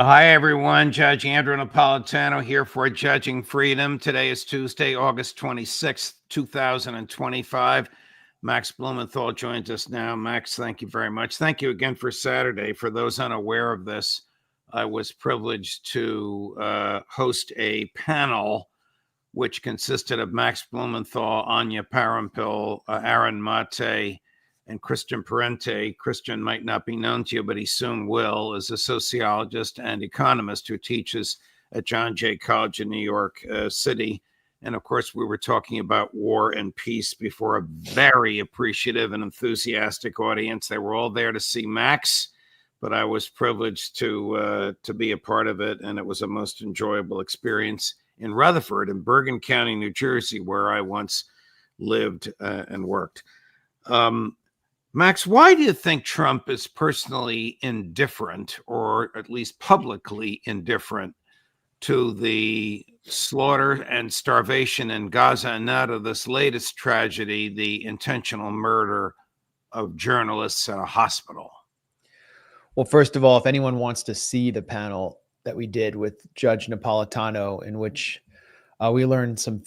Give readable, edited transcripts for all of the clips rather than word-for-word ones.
Hi, everyone. Judge Andrew Napolitano here for Judging Freedom. Today is Tuesday, August 26th, 2025. Max Blumenthal joins us now. Max, thank you very much. Thank you again for Saturday. For those unaware of this, I was privileged to host a panel which consisted of Max Blumenthal, Anya Parampil, Aaron Mate, and Christian Parente. Christian might not be known to you, but he soon will, is a sociologist and economist who teaches at John Jay College in New York City. And of course, we were talking about war and peace before a very appreciative and enthusiastic audience. They were all there to see Max, but I was privileged to be a part of it, and it was a most enjoyable experience in Rutherford in Bergen County, New Jersey, where I once lived and worked. Max, why do you think Trump is personally indifferent, or at least publicly indifferent, to the slaughter and starvation in Gaza, and now to this latest tragedy, the intentional murder of journalists at a hospital? Well, first of all, if anyone wants to see the panel that we did with Judge Napolitano, in which we learned some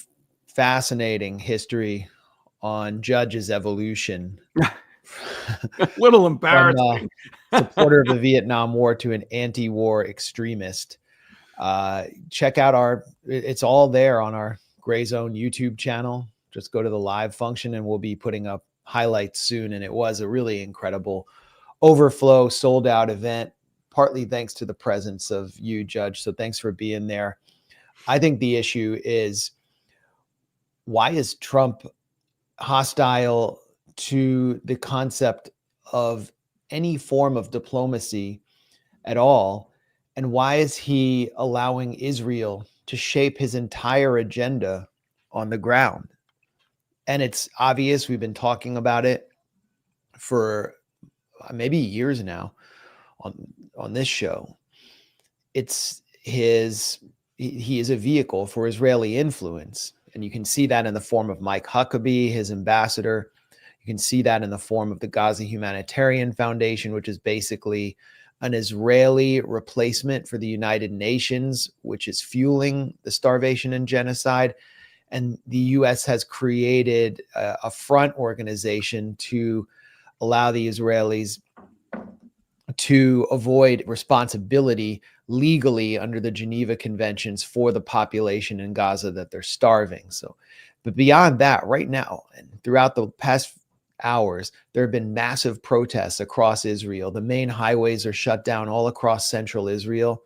fascinating history on Judge's evolution. A little embarrassing. From supporter of the Vietnam War to an anti-war extremist. Check out it's all there on our Gray Zone YouTube channel. Just go to the live function and we'll be putting up highlights soon. And it was a really incredible overflow, sold out event, partly thanks to the presence of you, Judge. So thanks for being there. I think the issue is, why is Trump hostile to the concept of any form of diplomacy at all? And why is he allowing Israel to shape his entire agenda on the ground? And it's obvious, we've been talking about it for maybe years now on this show. He is a vehicle for Israeli influence. And you can see that in the form of Mike Huckabee, his ambassador. You can see that in the form of the Gaza Humanitarian Foundation, which is basically an Israeli replacement for the United Nations, which is fueling the starvation and genocide. And the U.S. has created a front organization to allow the Israelis to avoid responsibility legally under the Geneva Conventions for the population in Gaza that they're starving. So, but beyond that, right now and throughout the past hours, there have been massive protests across Israel. The main highways are shut down all across central Israel.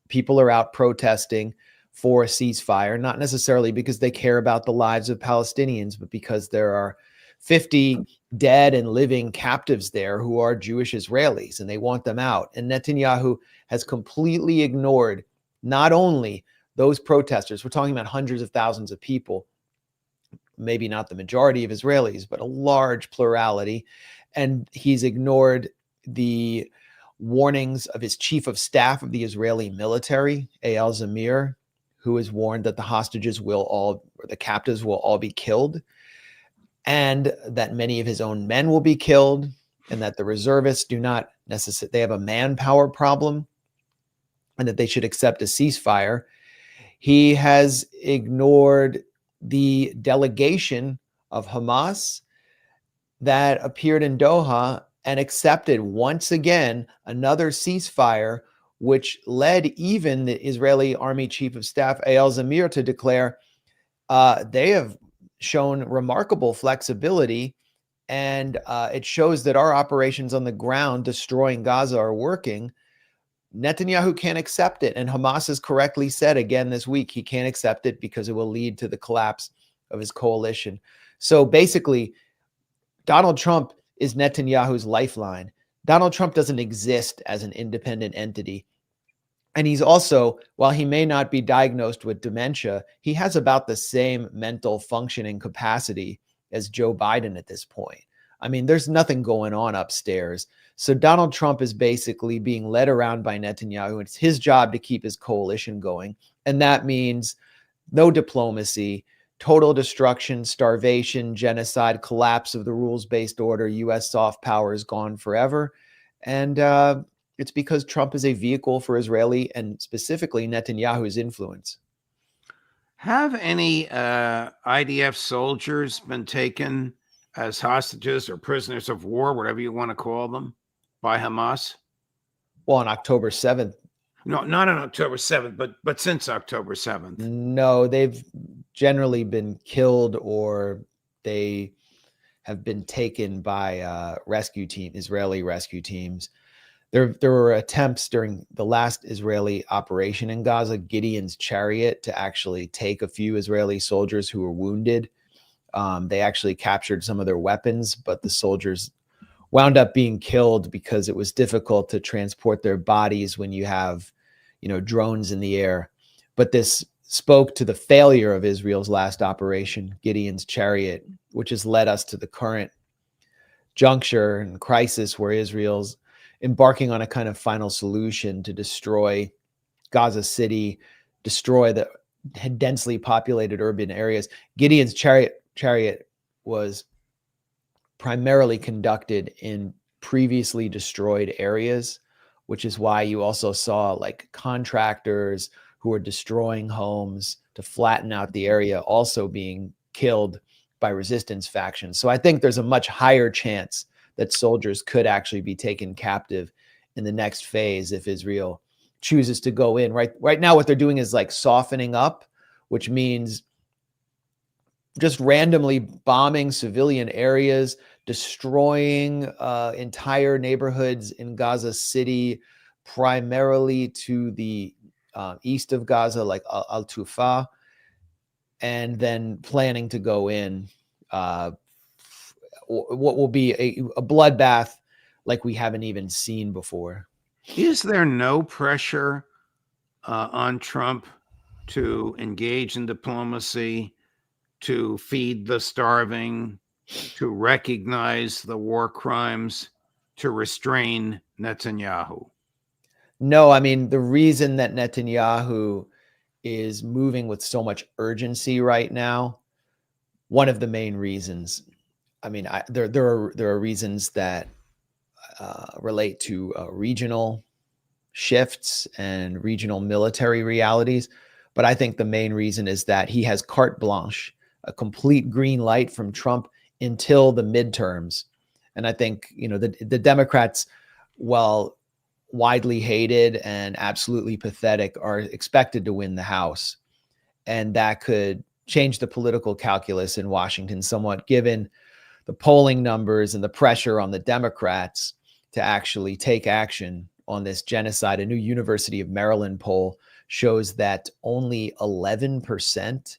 People are out protesting for a ceasefire, not necessarily because they care about the lives of Palestinians, but because there are 50 dead and living captives there who are Jewish Israelis, and they want them out. And Netanyahu has completely ignored not only those protesters, we're talking about hundreds of thousands of people, maybe not the majority of Israelis, but a large plurality. And he's ignored the warnings of his chief of staff of the Israeli military, Eyal Zamir, who has warned that the hostages or the captives will all be killed, and that many of his own men will be killed, and that the reservists do not necessarily, they have a manpower problem, and that they should accept a ceasefire. He has ignored the delegation of Hamas that appeared in Doha and accepted once again another ceasefire, which led even the Israeli Army Chief of Staff, Eyal Zamir, to declare they have shown remarkable flexibility, and it shows that our operations on the ground destroying Gaza are working. Netanyahu can't accept it, and Hamas has correctly said again this week he can't accept it because it will lead to the collapse of his coalition. So basically, Donald Trump is Netanyahu's lifeline. Donald Trump doesn't exist as an independent entity. And he's also, while he may not be diagnosed with dementia, he has about the same mental functioning capacity as Joe Biden at this point. I mean, there's nothing going on upstairs. So Donald Trump is basically being led around by Netanyahu. It's his job to keep his coalition going. And that means no diplomacy, total destruction, starvation, genocide, collapse of the rules-based order. U.S. soft power is gone forever. And It's because Trump is a vehicle for Israeli and specifically Netanyahu's influence. Have any IDF soldiers been taken as hostages or prisoners of war, whatever you want to call them, by Hamas? Well, on October 7th. No, not on October 7th, but since October 7th. No, they've generally been killed or they have been taken by Israeli rescue teams. There were attempts during the last Israeli operation in Gaza, Gideon's Chariot, to actually take a few Israeli soldiers who were wounded. They actually captured some of their weapons, but the soldiers wound up being killed because it was difficult to transport their bodies when you have, drones in the air. But this spoke to the failure of Israel's last operation, Gideon's Chariot, which has led us to the current juncture and crisis where Israel's embarking on a kind of final solution to destroy Gaza City, destroy the densely populated urban areas. Gideon's Chariot was primarily conducted in previously destroyed areas, which is why you also saw like contractors who were destroying homes to flatten out the area also being killed by resistance factions. So I think there's a much higher chance that soldiers could actually be taken captive in the next phase if Israel chooses to go in. Right now, what they're doing is like softening up, which means just randomly bombing civilian areas, destroying entire neighborhoods in Gaza City, primarily to the east of Gaza, like Al-Tufa, and then planning to go in what will be a bloodbath like we haven't even seen before. Is there no pressure on Trump to engage in diplomacy, to feed the starving, to recognize the war crimes, to restrain Netanyahu? No, I mean, the reason that Netanyahu is moving with so much urgency right now, one of the main reasons, I mean, there are reasons that relate to regional shifts and regional military realities. But I think the main reason is that he has carte blanche, a complete green light from Trump until the midterms. And I think, the Democrats, while widely hated and absolutely pathetic, are expected to win the House. And that could change the political calculus in Washington somewhat, given the polling numbers and the pressure on the Democrats to actually take action on this genocide. A new University of Maryland poll shows that only 11%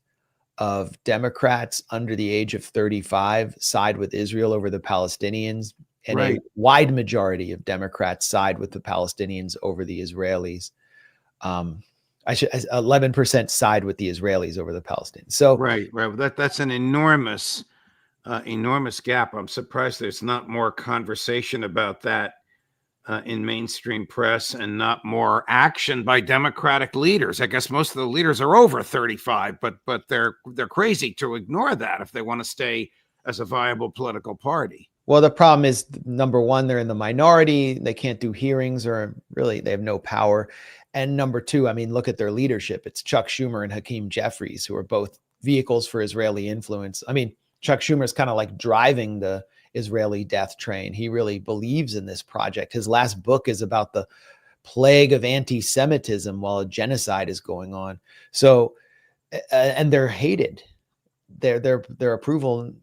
of Democrats under the age of 35 side with Israel over the Palestinians, and a wide majority of Democrats side with the Palestinians over the Israelis. 11% side with the Israelis over the Palestinians. So right. That's an enormous gap. I'm surprised there's not more conversation about that in mainstream press and not more action by Democratic leaders. I guess most of the leaders are over 35, but they're crazy to ignore that if they want to stay as a viable political party. Well, the problem is, number one, they're in the minority. They can't do hearings, or really they have no power. And number two, I mean, look at their leadership. It's Chuck Schumer and Hakeem Jeffries, who are both vehicles for Israeli influence. I mean, Chuck Schumer is kind of like driving the Israeli death train. He really believes in this project. His last book is about the plague of anti-Semitism while a genocide is going on. So, and they're hated. Their approval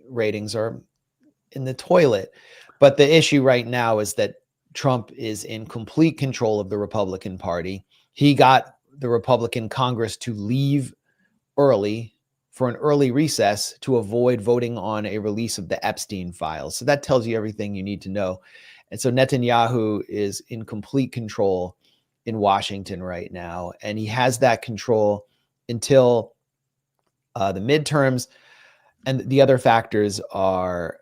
ratings are in the toilet. But the issue right now is that Trump is in complete control of the Republican Party. He got the Republican Congress to leave early for an early recess to avoid voting on a release of the Epstein files. So that tells you everything you need to know. And so Netanyahu is in complete control in Washington right now. And he has that control until the midterms. And the other factors are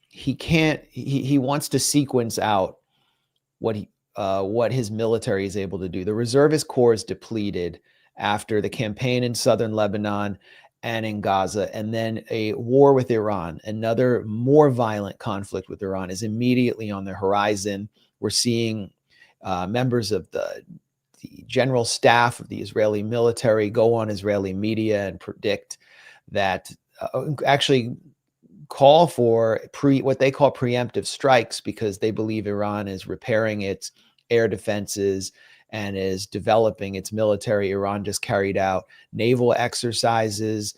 he wants to sequence out what his military is able to do. The reservist corps is depleted after the campaign in southern Lebanon and in Gaza, and then a war with Iran, another more violent conflict with Iran, is immediately on the horizon. We're seeing members of the general staff of the Israeli military go on Israeli media and predict that actually call for what they call preemptive strikes, because they believe Iran is repairing its air defenses and is developing its military. Iran just carried out naval exercises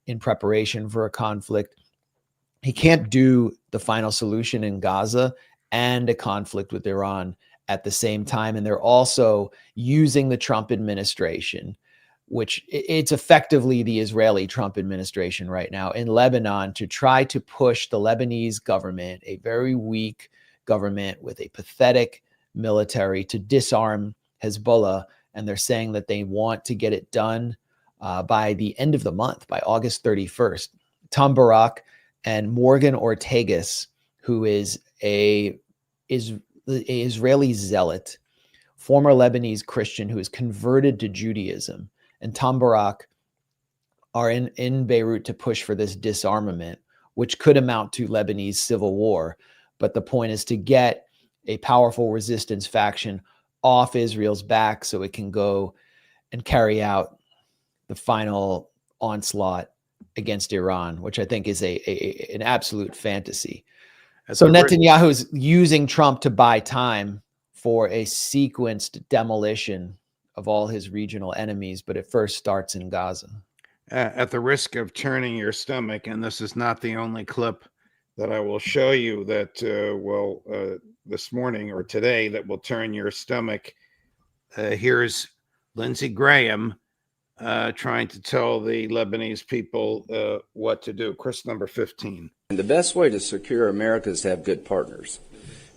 in preparation for a conflict. He can't do the final solution in Gaza and a conflict with Iran at the same time. And they're also using the Trump administration, which it's effectively the Israeli Trump administration right now in Lebanon, to try to push the Lebanese government, a very weak government with a pathetic military, to disarm Hezbollah. And they're saying that they want to get it done by the end of the month, by August 31st. Tom Barak and Morgan Ortagus, who is an Israeli zealot, former Lebanese Christian who is converted to Judaism, and Tom Barak are in Beirut to push for this disarmament, which could amount to Lebanese civil war. But the point is to get a powerful resistance faction off Israel's back so it can go and carry out the final onslaught against Iran, which I think is an absolute fantasy. So Netanyahu's using Trump to buy time for a sequenced demolition of all his regional enemies, but it first starts in Gaza. At the risk of turning your stomach, and this is not the only clip that I will show you that this morning or today that will turn your stomach. Here's Lindsey Graham trying to tell the Lebanese people what to do. Chris, number 15. And the best way to secure America is to have good partners.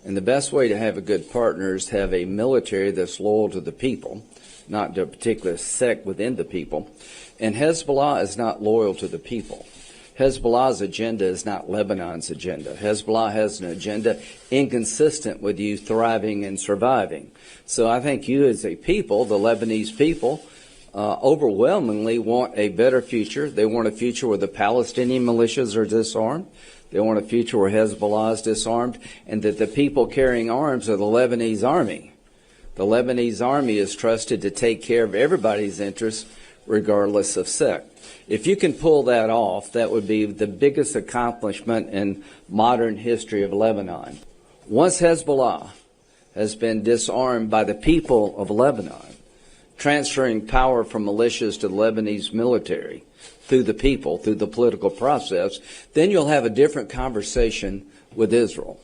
And the best way to have a good partner is to have a military that's loyal to the people, not to a particular sect within the people. And Hezbollah is not loyal to the people. Hezbollah's agenda is not Lebanon's agenda. Hezbollah has an agenda inconsistent with you thriving and surviving. So I think you as a people, the Lebanese people, overwhelmingly want a better future. They want a future where the Palestinian militias are disarmed. They want a future where Hezbollah is disarmed, and that the people carrying arms are the Lebanese army. The Lebanese army is trusted to take care of everybody's interests, regardless of sect. If you can pull that off, that would be the biggest accomplishment in modern history of Lebanon. Once Hezbollah has been disarmed by the people of Lebanon, transferring power from militias to the Lebanese military through the people, through the political process, then you'll have a different conversation with Israel.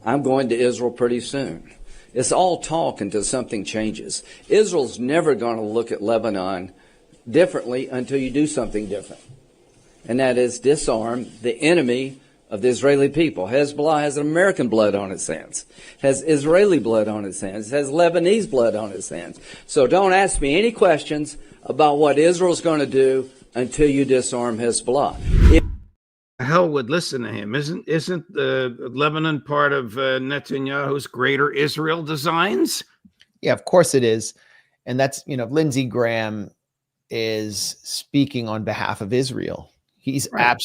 I'm going to Israel pretty soon. It's all talk until something changes. Israel's never going to look at Lebanon differently until you do something different. And that is disarm the enemy of the Israeli people. Hezbollah has American blood on its hands, has Israeli blood on its hands, has Lebanese blood on its hands. So don't ask me any questions about what Israel's going to do until you disarm Hezbollah. Hell would listen to him. Isn't Lebanon part of Netanyahu's greater Israel designs? Yeah, of course it is. And that's, Lindsey Graham is speaking on behalf of Israel. He's right.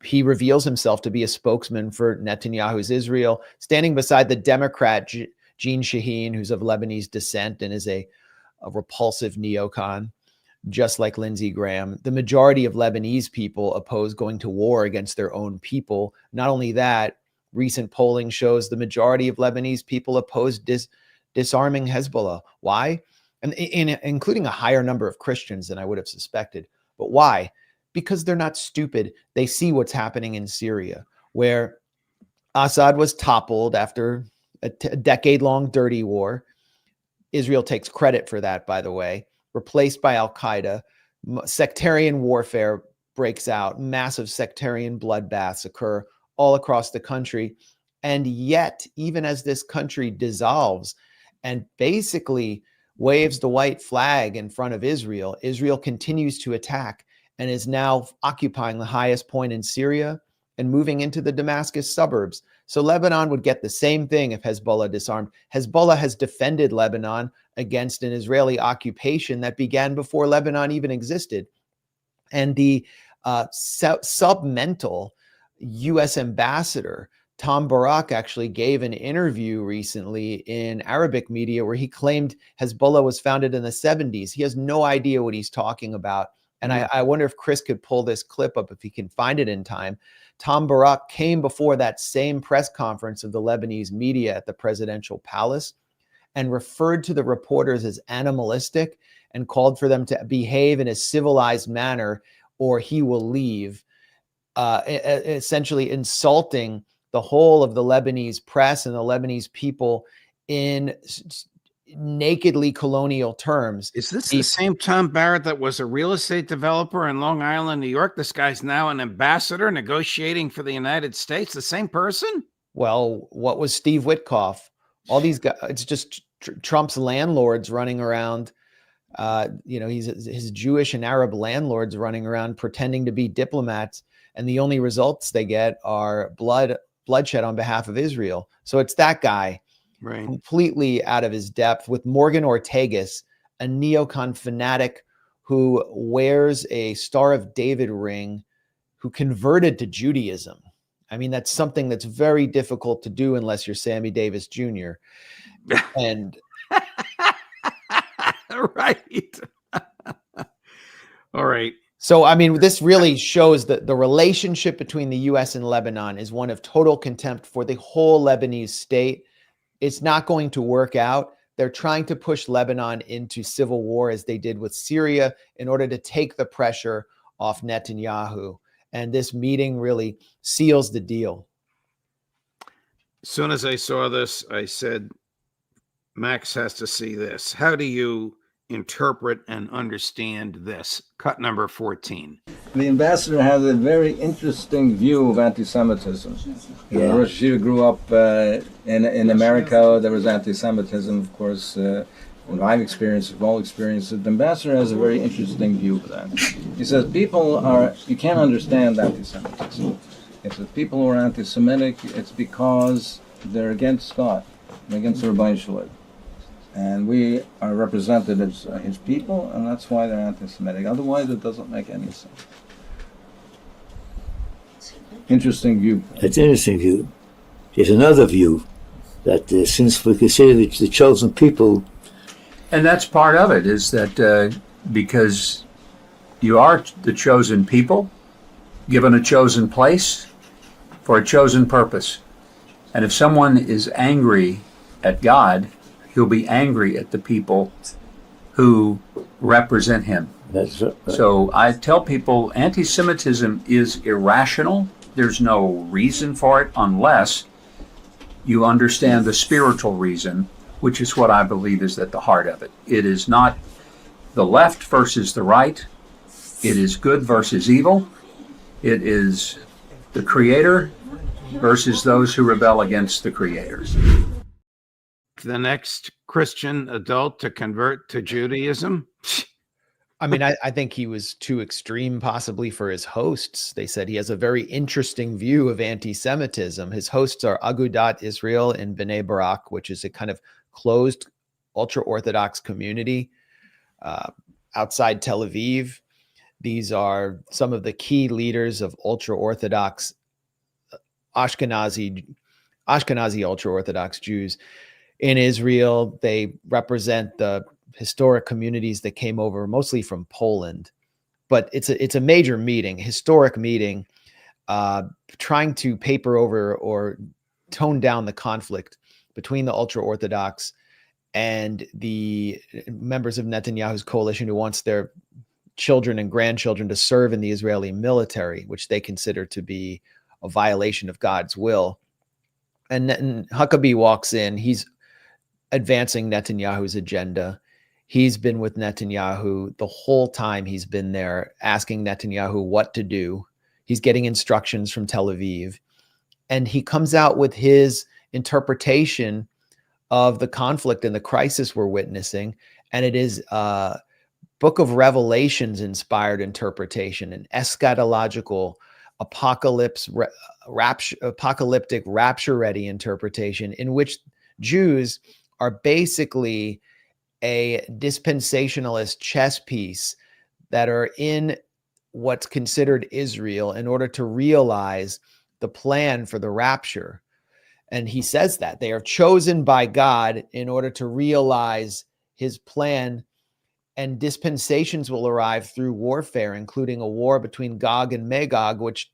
He reveals himself to be a spokesman for Netanyahu's Israel, standing beside the Democrat Jean Shaheen, who's of Lebanese descent and is a repulsive neocon, just like Lindsey Graham. The majority of Lebanese people oppose going to war against their own people. Not only that, recent polling shows the majority of Lebanese people oppose disarming Hezbollah. Why? And including a higher number of Christians than I would have suspected. But why? Because they're not stupid. They see what's happening in Syria, where Assad was toppled after a decade-long dirty war. Israel takes credit for that, by the way. Replaced by al-Qaeda. Sectarian warfare breaks out. Massive sectarian bloodbaths occur all across the country. And yet, even as this country dissolves and basically waves the white flag in front of Israel, Israel continues to attack and is now occupying the highest point in Syria and moving into the Damascus suburbs. So Lebanon would get the same thing if Hezbollah disarmed. Hezbollah has defended Lebanon against an Israeli occupation that began before Lebanon even existed. And the submental U.S. ambassador, Tom Barak, actually gave an interview recently in Arabic media where he claimed Hezbollah was founded in the 70s. He has no idea what he's talking about. And I wonder if Chris could pull this clip up if he can find it in time. Tom Barak came before that same press conference of the Lebanese media at the presidential palace and referred to the reporters as animalistic and called for them to behave in a civilized manner or he will leave, essentially insulting the whole of the Lebanese press and the Lebanese people in nakedly colonial terms. Is this the same Tom Barrett that was a real estate developer in Long Island, New York? This guy's now an ambassador negotiating for the United States. The same person? Well, what was Steve Witkoff? All these guys, it's just Trump's landlords running around. He's his Jewish and Arab landlords running around pretending to be diplomats. And the only results they get are bloodshed on behalf of Israel. So it's that guy. Right. Completely out of his depth, with Morgan Ortagus, a neocon fanatic who wears a Star of David ring, who converted to Judaism. I mean, that's something that's very difficult to do unless you're Sammy Davis Jr. And right. All right. So, I mean, this really shows that the relationship between the U.S. and Lebanon is one of total contempt for the whole Lebanese state. It's not going to work out. They're trying to push Lebanon into civil war as they did with Syria in order to take the pressure off Netanyahu. And this meeting really seals the deal. As soon as I saw this, I said, Max has to see this. How do you interpret and understand this? Cut number 14. The ambassador has a very interesting view of anti-Semitism. Yeah. Rosh Hashanah grew up in America. There was anti-Semitism, of course. I've experienced, we've all experienced it. The ambassador has a very interesting view of that. He says you can't understand anti-Semitism. If the people who are anti-Semitic, it's because they're against God, against the Rabbi Shalom. And we are represented as his people, and that's why they're anti-Semitic. Otherwise, it doesn't make any sense. Interesting view. It's an interesting view. There's another view that since we consider the chosen people, and that's part of it, is that because you are the chosen people, given a chosen place for a chosen purpose. And if someone is angry at God, he'll be angry at the people who represent him. That's right. So I tell people anti-Semitism is irrational. There's no reason for it unless you understand the spiritual reason, which is what I believe is at the heart of it. It is not the left versus the right. It is good versus evil. It is the Creator versus those who rebel against the Creator. The next Christian adult to convert to Judaism? I mean, I think he was too extreme possibly for his hosts. They said he has a very interesting view of anti-Semitism. His hosts are Agudat Israel and Bnei Barak, which is a kind of closed ultra-Orthodox community outside Tel Aviv. These are some of the key leaders of ultra-Orthodox Ashkenazi ultra-Orthodox Jews in Israel. They represent the historic communities that came over mostly from Poland, but it's a major meeting, historic meeting, trying to paper over or tone down the conflict between the ultra-Orthodox and the members of Netanyahu's coalition who wants their children and grandchildren to serve in the Israeli military, which they consider to be a violation of God's will. And Huckabee walks in. He's advancing Netanyahu's agenda. He's been with Netanyahu the whole time he's been there, asking Netanyahu what to do. He's getting instructions from Tel Aviv. And he comes out with his interpretation of the conflict and the crisis we're witnessing. And it is a Book of Revelations inspired interpretation, an eschatological apocalyptic rapture-ready interpretation in which Jews are basically a dispensationalist chess piece that are in what's considered Israel in order to realize the plan for the rapture. And he says that they are chosen by God in order to realize his plan, and dispensations will arrive through warfare, including a war between Gog and Magog, which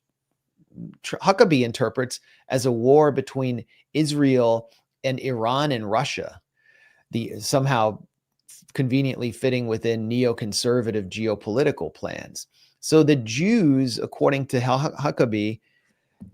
Huckabee interprets as a war between Israel and Iran and Russia, somehow conveniently fitting within neoconservative geopolitical plans. So the Jews, according to Huckabee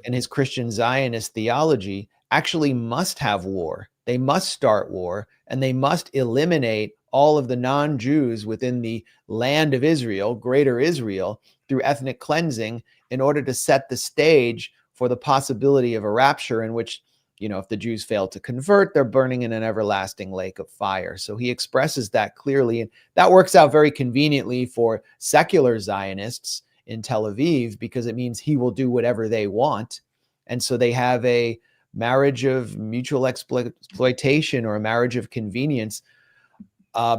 and his Christian Zionist theology, actually must have war. They must start war, and they must eliminate all of the non-Jews within the land of Israel, greater Israel, through ethnic cleansing in order to set the stage for the possibility of a rapture in which, if the Jews fail to convert, they're burning in an everlasting lake of fire. So he expresses that clearly, and that works out very conveniently for secular Zionists in Tel Aviv, because it means he will do whatever they want. And so they have a marriage of mutual exploitation, or a marriage of convenience,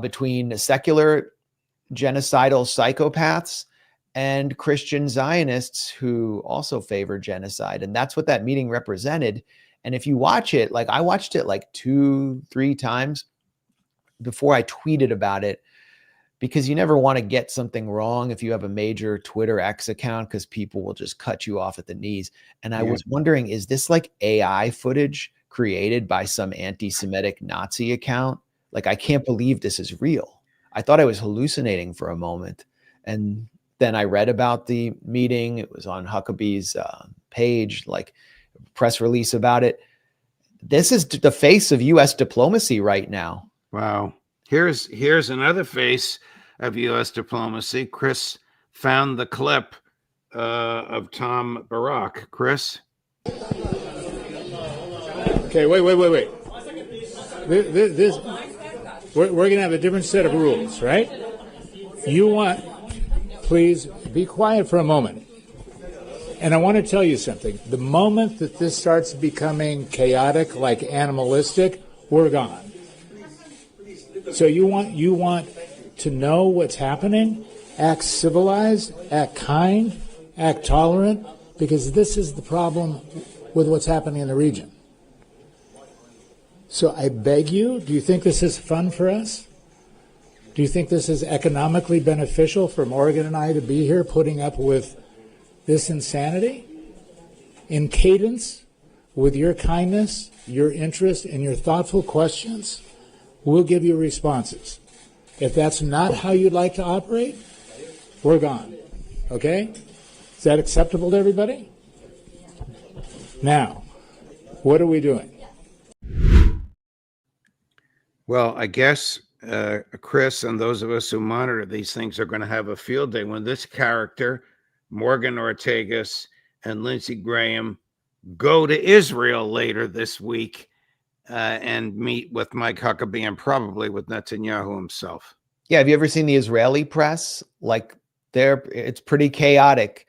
between secular genocidal psychopaths and Christian Zionists who also favor genocide. And that's what that meeting represented. And if you watch it, like I watched it like 2-3 times before I tweeted about it, because you never want to get something wrong if you have a major Twitter X account, because people will just cut you off at the knees. And I was wondering, is this like AI footage created by some anti-Semitic Nazi account? Like, I can't believe this is real. I thought I was hallucinating for a moment. And then I read about the meeting. It was on Huckabee's page, like press release about it. This is the face of U.S. diplomacy right now. Wow. Here's another face of U.S. diplomacy. Chris found the clip of Tom Barak. Chris? Okay, wait. This we're going to have a different set of rules, right? Please be quiet for a moment. And I want to tell you something. The moment that this starts becoming chaotic, like animalistic, we're gone. So you want to know what's happening? Act civilized, act kind, act tolerant, because this is the problem with what's happening in the region. So I beg you, do you think this is fun for us? Do you think this is economically beneficial for Morgan and I to be here putting up with this insanity? In cadence, with your kindness, your interest, and your thoughtful questions, we'll give you responses. If that's not how you'd like to operate, we're gone. Okay? Is that acceptable to everybody? Now, what are we doing? Well, I guess Chris and those of us who monitor these things are going to have a field day when this character, Morgan Ortagus and Lindsey Graham, go to Israel later this week and meet with Mike Huckabee and probably with Netanyahu himself. Yeah, have you ever seen the Israeli press? Like, it's pretty chaotic.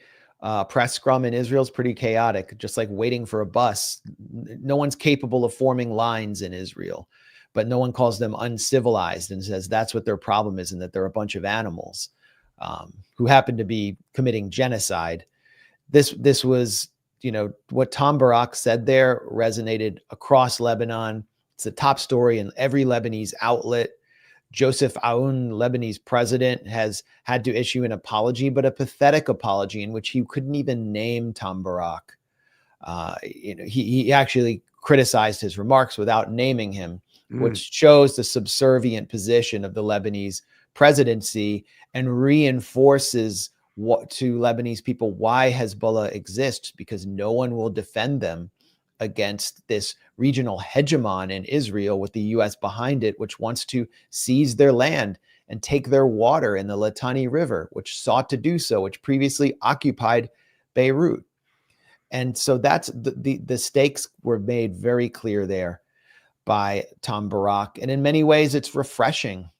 Press scrum in Israel is pretty chaotic, just like waiting for a bus. No one's capable of forming lines in Israel, but no one calls them uncivilized and says that's what their problem is, and that they're a bunch of animals who happen to be committing genocide. This was, what Tom Barak said there resonated across Lebanon. It's the top story in every Lebanese outlet. Joseph Aoun, Lebanese president, has had to issue an apology, but a pathetic apology in which he couldn't even name Tom Barak. He actually criticized his remarks without naming him, which shows the subservient position of the Lebanese presidency and reinforces to Lebanese people why Hezbollah exists, because no one will defend them against this regional hegemon in Israel with the U.S. behind it, which wants to seize their land and take their water in the Litani River, which sought to do so, which previously occupied Beirut. And so that's the stakes were made very clear there by Tom Barak. And in many ways, it's refreshing,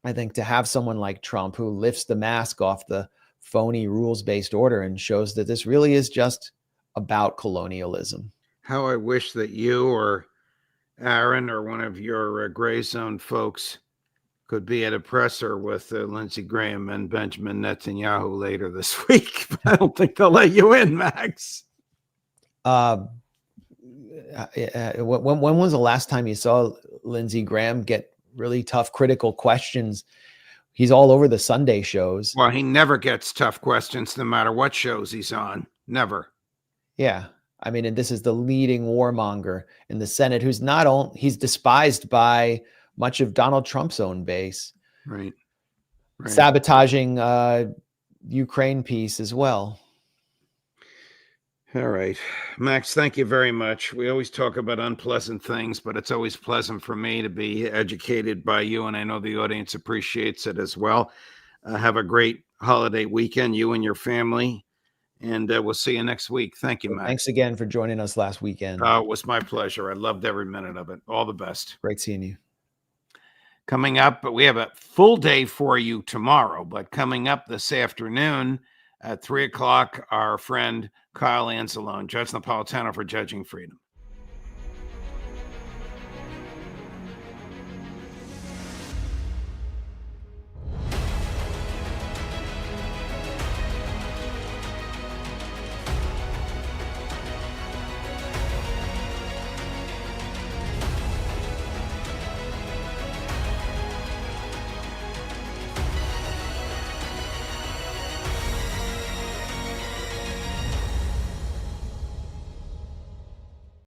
I think, to have someone like Trump who lifts the mask off the phony rules-based order and shows that this really is just about colonialism. How I wish that you or Aaron or one of your Gray Zone folks could be at a presser with Lindsey Graham and Benjamin Netanyahu later this week. But I don't think they'll let you in, Max. When was the last time you saw Lindsey Graham get really tough, critical questions? He's all over the Sunday shows. Well, he never gets tough questions, no matter what shows he's on. Never. Yeah. I mean, and this is the leading warmonger in the Senate, who's he's despised by much of Donald Trump's own base. Right. Sabotaging Ukraine peace as well. All right. Max, thank you very much. We always talk about unpleasant things, but it's always pleasant for me to be educated by you, and I know the audience appreciates it as well. Have a great holiday weekend, you and your family, and we'll see you next week. Thank you, Max. Thanks again for joining us last weekend. It was my pleasure. I loved every minute of it. All the best. Great seeing you. Coming up, but we have a full day for you tomorrow, but coming up this afternoon at 3 o'clock, our friend Kyle Anzalone, Judge Napolitano for Judging Freedom.